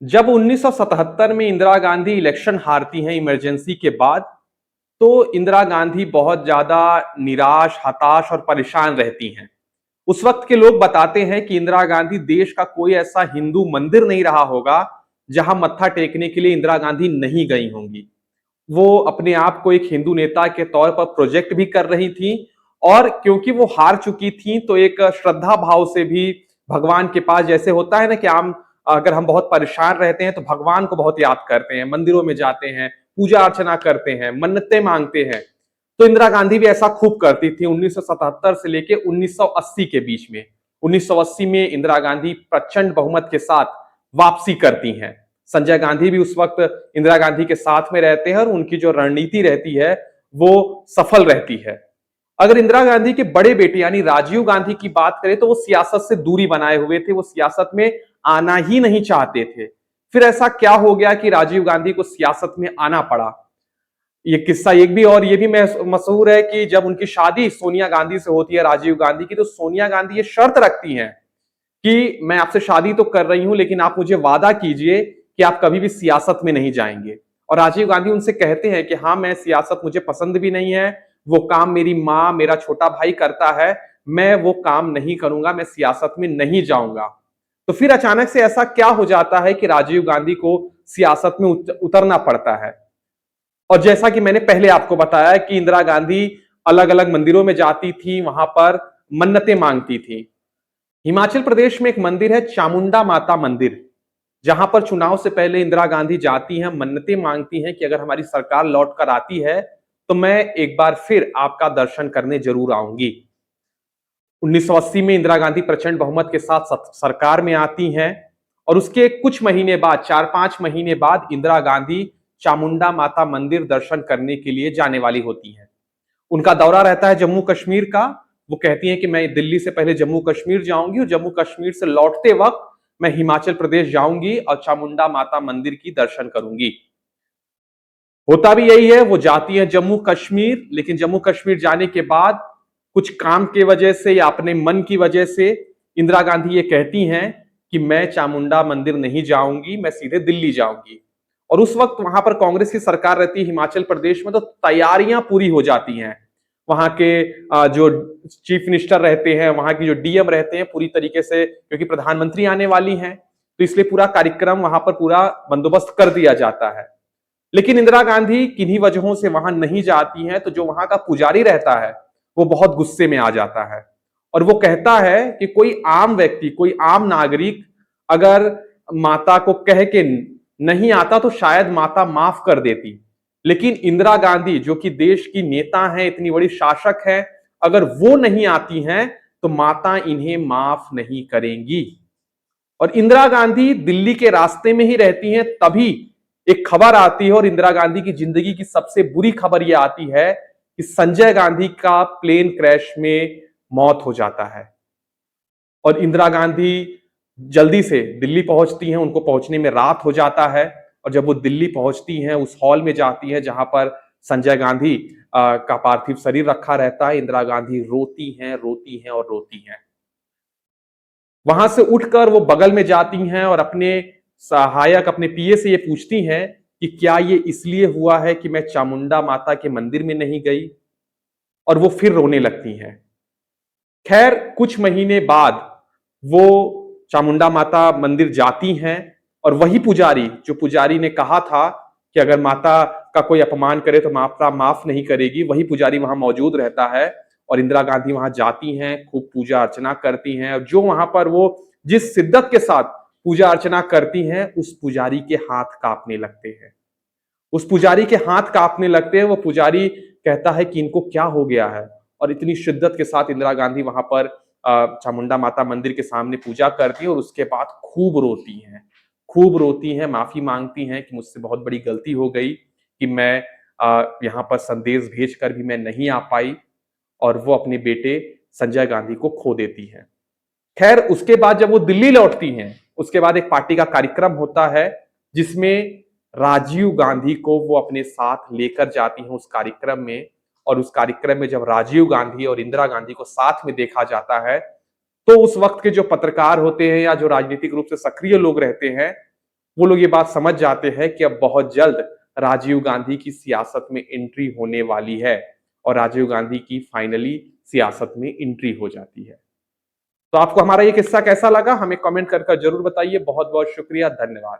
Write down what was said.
जब 1977 में इंदिरा गांधी इलेक्शन हारती हैं इमरजेंसी के बाद, तो इंदिरा गांधी बहुत ज्यादा निराश, हताश और परेशान रहती हैं। उस वक्त के लोग बताते हैं कि इंदिरा गांधी देश का कोई ऐसा हिंदू मंदिर नहीं रहा होगा, जहां मत्था टेकने के लिए इंदिरा गांधी नहीं गई होंगी। वो अपने आप को एक हिंदू नेता के तौर पर प्रोजेक्ट भी कर रही थी और क्योंकि वो हार चुकी थी तो एक श्रद्धा भाव से भी भगवान के पास, जैसे होता है ना कि आम अगर हम बहुत परेशान रहते हैं तो भगवान को बहुत याद करते हैं, मंदिरों में जाते हैं, पूजा अर्चना करते हैं, मन्नतें मांगते हैं। तो इंदिरा गांधी भी ऐसा खूब करती थी 1977 से लेके 1980 के बीच में। 1980 में इंदिरा गांधी प्रचंड बहुमत के साथ वापसी करती हैं। संजय गांधी भी उस वक्त इंदिरा गांधी के साथ में रहते हैं और उनकी जो रणनीति रहती है वो सफल रहती है। अगर इंदिरा गांधी के बड़े बेटे यानी राजीव गांधी की बात करें तो वो सियासत से दूरी बनाए हुए थे, वो सियासत में आना ही नहीं चाहते थे। फिर ऐसा क्या हो गया कि राजीव गांधी को सियासत में आना पड़ा? ये किस्सा एक भी और ये भी मशहूर है कि जब उनकी शादी सोनिया गांधी से होती है, राजीव गांधी की, तो सोनिया गांधी ये शर्त रखती हैं कि मैं आपसे शादी तो कर रही हूं लेकिन आप मुझे वादा कीजिए कि आप कभी भी सियासत में नहीं जाएंगे। और राजीव गांधी उनसे कहते हैं कि हाँ, मैं सियासत मुझे पसंद भी नहीं है, वो काम मेरी माँ, मेरा छोटा भाई करता है, मैं वो काम नहीं करूंगा, मैं सियासत में नहीं जाऊंगा। तो फिर अचानक से ऐसा क्या हो जाता है कि राजीव गांधी को सियासत में उतरना पड़ता है। और जैसा कि मैंने पहले आपको बताया कि इंदिरा गांधी अलग अलग मंदिरों में जाती थी, वहां पर मन्नतें मांगती थी। हिमाचल प्रदेश में एक मंदिर है, चामुंडा माता मंदिर, जहां पर चुनाव से पहले इंदिरा गांधी जाती हैं, मन्नतें मांगती हैं कि अगर हमारी सरकार लौट कर आती है तो मैं एक बार फिर आपका दर्शन करने जरूर आऊंगी। 1980 में इंदिरा गांधी प्रचंड बहुमत के साथ सरकार में आती हैं और उसके कुछ महीने बाद, 4-5 महीने बाद, इंदिरा गांधी चामुंडा माता मंदिर दर्शन करने के लिए जाने वाली होती हैं। उनका दौरा रहता है जम्मू कश्मीर का। वो कहती हैं कि मैं दिल्ली से पहले जम्मू कश्मीर जाऊंगी और जम्मू कश्मीर से लौटते वक्त मैं हिमाचल प्रदेश जाऊंगी और चामुंडा माता मंदिर की दर्शन करूंगी। होता भी यही है, वो जाती है जम्मू कश्मीर, लेकिन जम्मू कश्मीर जाने के बाद कुछ काम की वजह से या अपने मन की वजह से इंदिरा गांधी ये कहती हैं कि मैं चामुंडा मंदिर नहीं जाऊंगी, मैं सीधे दिल्ली जाऊंगी। और उस वक्त वहां पर कांग्रेस की सरकार रहती है हिमाचल प्रदेश में, तो तैयारियां पूरी हो जाती हैं। वहां के जो चीफ मिनिस्टर रहते हैं, वहां की जो डीएम रहते हैं, पूरी तरीके से, क्योंकि प्रधानमंत्री आने वाली हैं, तो इसलिए पूरा कार्यक्रम वहां पर पूरा बंदोबस्त कर दिया जाता है। लेकिन इंदिरा गांधी किन्हीं वजहों से वहां नहीं जाती हैं, तो जो वहां का पुजारी रहता है वो बहुत गुस्से में आ जाता है और वो कहता है कि कोई आम व्यक्ति, कोई आम नागरिक अगर माता को कह के नहीं आता तो शायद माता माफ कर देती, लेकिन इंदिरा गांधी जो कि देश की नेता हैं, इतनी बड़ी शासक है, अगर वो नहीं आती हैं तो माता इन्हें माफ नहीं करेंगी। और इंदिरा गांधी दिल्ली के रास्ते में ही रहती हैं, तभी एक खबर आती है और इंदिरा गांधी की जिंदगी की सबसे बुरी खबर यह आती है कि संजय गांधी का प्लेन क्रैश में मौत हो जाता है। और इंदिरा गांधी जल्दी से दिल्ली पहुंचती हैं, उनको पहुंचने में रात हो जाता है और जब वो दिल्ली पहुंचती हैं, उस हॉल में जाती हैं जहां पर संजय गांधी का पार्थिव शरीर रखा रहता है, इंदिरा गांधी रोती हैं, रोती हैं और रोती हैं। वहां से उठकर वो बगल में जाती हैं और अपने सहायक, अपने पीए से ये पूछती हैं कि क्या ये इसलिए हुआ है कि मैं चामुंडा माता के मंदिर में नहीं गई, और वो फिर रोने लगती हैं। खैर, कुछ महीने बाद वो चामुंडा माता मंदिर जाती हैं और वही पुजारी, जो पुजारी ने कहा था कि अगर माता का कोई अपमान करे तो माता माफ नहीं करेगी, वही पुजारी वहां मौजूद रहता है और इंदिरा गांधी वहां जाती हैं, खूब पूजा अर्चना करती हैं और जो वहां पर वो जिस शिद्दत के साथ पूजा अर्चना करती हैं, उस पुजारी के हाथ कांपने लगते हैं। उस पुजारी के हाथ कांपने लगते हैं। वो पुजारी कहता है कि इनको क्या हो गया है, और इतनी शिद्दत के साथ इंदिरा गांधी वहां पर चामुंडा माता मंदिर के सामने पूजा करती है और उसके बाद खूब रोती हैं, खूब रोती हैं, माफी मांगती हैं कि मुझसे बहुत बड़ी गलती हो गई कि मैं यहाँ पर संदेश भेज कर भी मैं नहीं आ पाई, और वो अपने बेटे संजय गांधी को खो देती हैं। खैर, उसके बाद जब वो दिल्ली लौटती हैं, उसके बाद एक पार्टी का कार्यक्रम होता है जिसमें राजीव गांधी को वो अपने साथ लेकर जाती हैं उस कार्यक्रम में। और उस कार्यक्रम में जब राजीव गांधी और इंदिरा गांधी को साथ में देखा जाता है, तो उस वक्त के जो पत्रकार होते हैं या जो राजनीतिक रूप से सक्रिय लोग रहते हैं, वो लोग ये बात समझ जाते हैं कि अब बहुत जल्द राजीव गांधी की सियासत में एंट्री होने वाली है और राजीव गांधी की फाइनली सियासत में एंट्री हो जाती है। तो आपको हमारा ये किस्सा कैसा लगा हमें कमेंट कर जरूर बताइए। बहुत बहुत शुक्रिया, धन्यवाद।